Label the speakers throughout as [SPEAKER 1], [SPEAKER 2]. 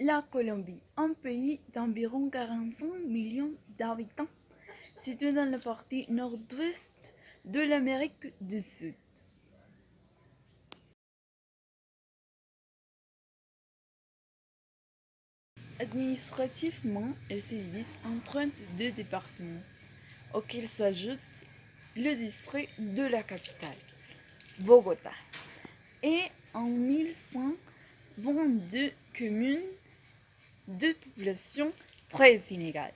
[SPEAKER 1] La Colombie, un pays d'environ 45 millions d'habitants, situé dans la partie nord-ouest de l'Amérique du Sud. Administrativement, elle se divise en 32 départements, auxquels s'ajoute le district de la capitale, Bogota, et en 1122 communes de population très inégale.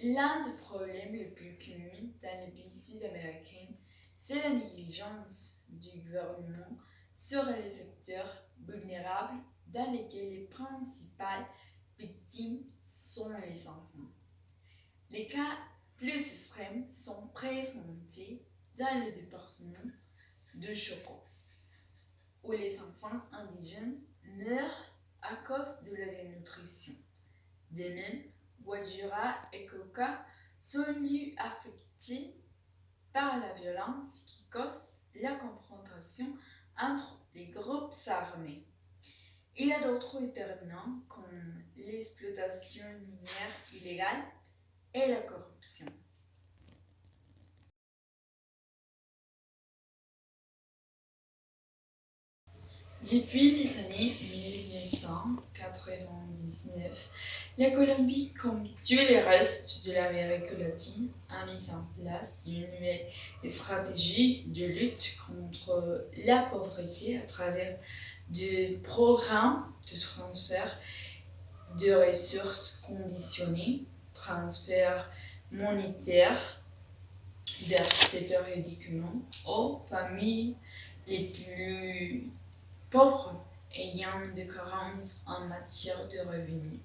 [SPEAKER 1] L'un des problèmes les plus connus dans les pays sud-américains, c'est la négligence du gouvernement sur les secteurs vulnérables dans lesquels les principales victimes sont les enfants. Les cas plus extrêmes sont présentés dans le département de Chocó, où les enfants indigènes meurent à cause de la dénutrition. De même, Guajira et Cauca sont lieux affectés par la violence qui cause la confrontation entre les groupes armés. Il y a d'autres déterminants comme l'exploitation minière illégale et la corruption. Depuis les années 1999, la Colombie, comme tous les restes de l'Amérique latine, a mis en place une nouvelle stratégie de lutte contre la pauvreté à travers des programmes de transfert de ressources conditionnés, transferts monétaires versés périodiquement aux familles les plus pauvres ayant des carences en matière de revenus,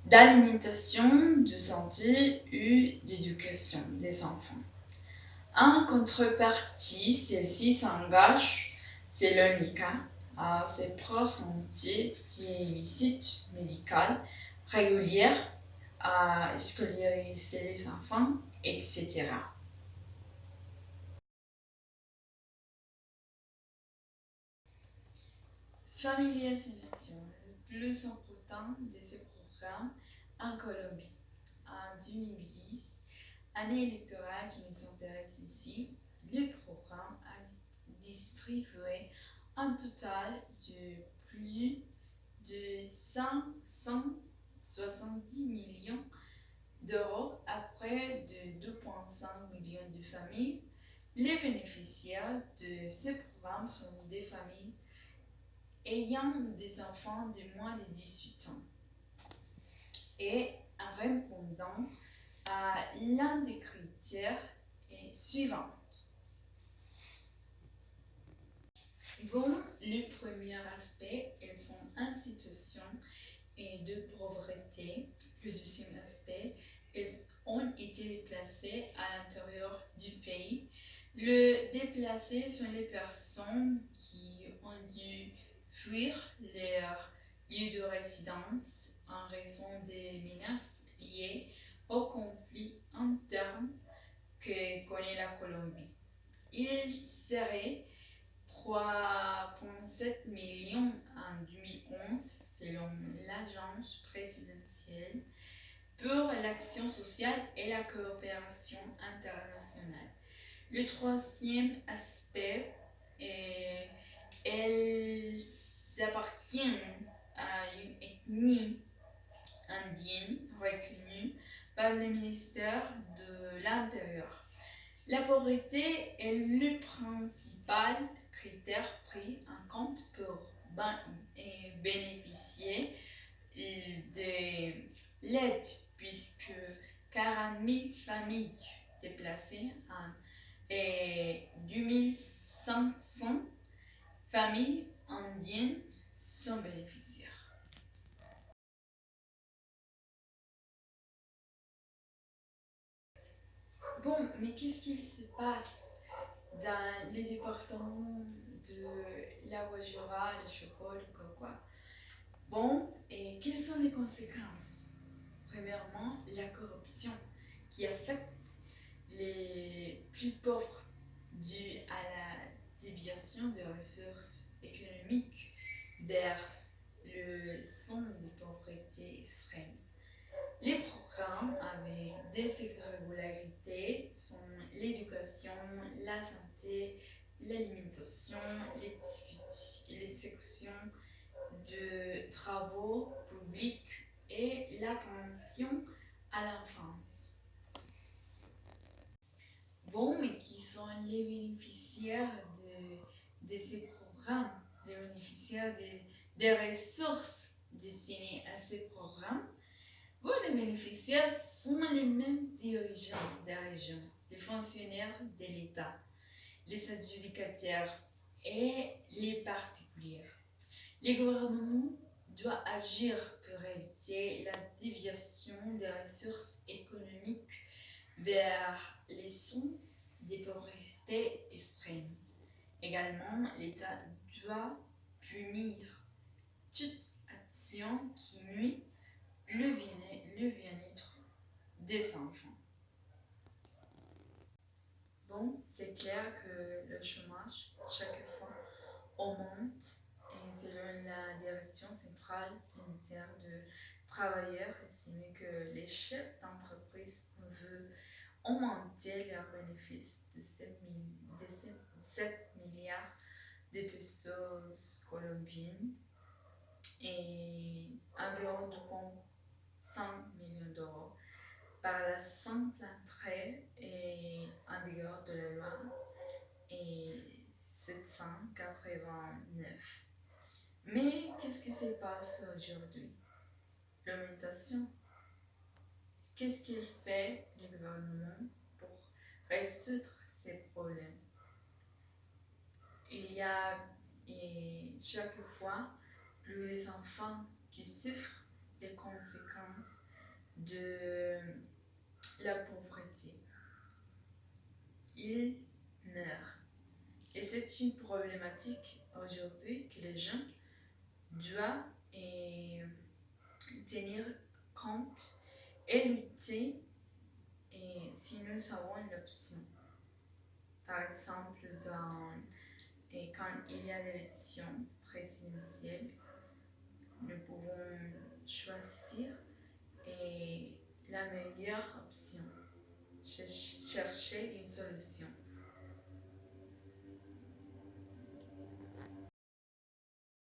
[SPEAKER 1] d'alimentation, de santé ou d'éducation des enfants. En contrepartie, celle-ci s'engage, selon les cas, à se présenter des visites médicales régulières, à scolariser les enfants, etc. Familialisation, le plus important de ces programmes en Colombie. En 2010, année électorale qui nous intéresse ici, le programme a distribué un total de plus de 570 millions d'euros à près de 2,5 millions de familles. Les bénéficiaires de ce programme sont des familles ayant des enfants de moins de 18 ans et en répondant à l'un des critères suivants. Bon, le premier aspect est son institution et de pauvreté. Le deuxième aspect, ils ont été déplacés à l'intérieur du pays. Le déplacés sont les personnes qui ont dû fuir leur lieu de résidence en raison des menaces liées au conflit interne que connaît la Colombie. Il serait 3,7 millions en 2011 selon l'agence présidentielle pour l'action sociale et la coopération internationale. Le troisième aspect est elles appartiennent à une ethnie indienne reconnue par le ministère de l'Intérieur. La pauvreté est le principal critère pris en compte pour bénéficier de l'aide, puisque 40 000 familles déplacées et 2500 familles indiennes sont bénéficiaires. Bon, mais qu'est-ce qu'il se passe dans les départements de la Guajira, le Chocó, le Cauca? Bon, et quelles sont les conséquences? Premièrement, la corruption qui affecte les plus pauvres due à la déviation l'utilisation des ressources économiques vers le son de pauvreté extrême. Les programmes avec des irrégularités sont l'éducation, la santé, l'alimentation, l'exécution de travaux publics et l'attention à l'enfance. Bon, mais qui sont les bénéficiaires de ces programmes, les bénéficiaires des ressources destinées à ces programmes? Bon, les bénéficiaires sont les mêmes dirigeants des régions, les fonctionnaires de l'État, les adjudicataires et les particuliers. Le gouvernement doit agir pour éviter la déviation des ressources économiques vers les sons des pauvretés extrêmes. Également, l'État doit punir toute action qui nuit le bien-être des enfants. Bon, c'est clair que le chômage, chaque fois, augmente et selon la direction centrale du ministère de Travailleurs, estimé que les chefs d'entreprise veulent augmenter leurs bénéfices de 7 milliards de pesos colombiennes et environ 5 millions d'euros par la simple entrée en vigueur de la loi 789. Mais qu'est-ce qui se passe aujourd'hui? L'augmentation. Qu'est-ce qu'il fait le gouvernement pour résoudre ces problèmes? Il y a chaque fois plus d'enfants qui souffrent des conséquences de la pauvreté. Ils meurent. Et c'est une problématique aujourd'hui que les gens doivent tenir compte et lutter si nous avons une option. Par exemple, quand il y a des élections présidentielles, nous pouvons choisir la meilleure option, chercher une solution.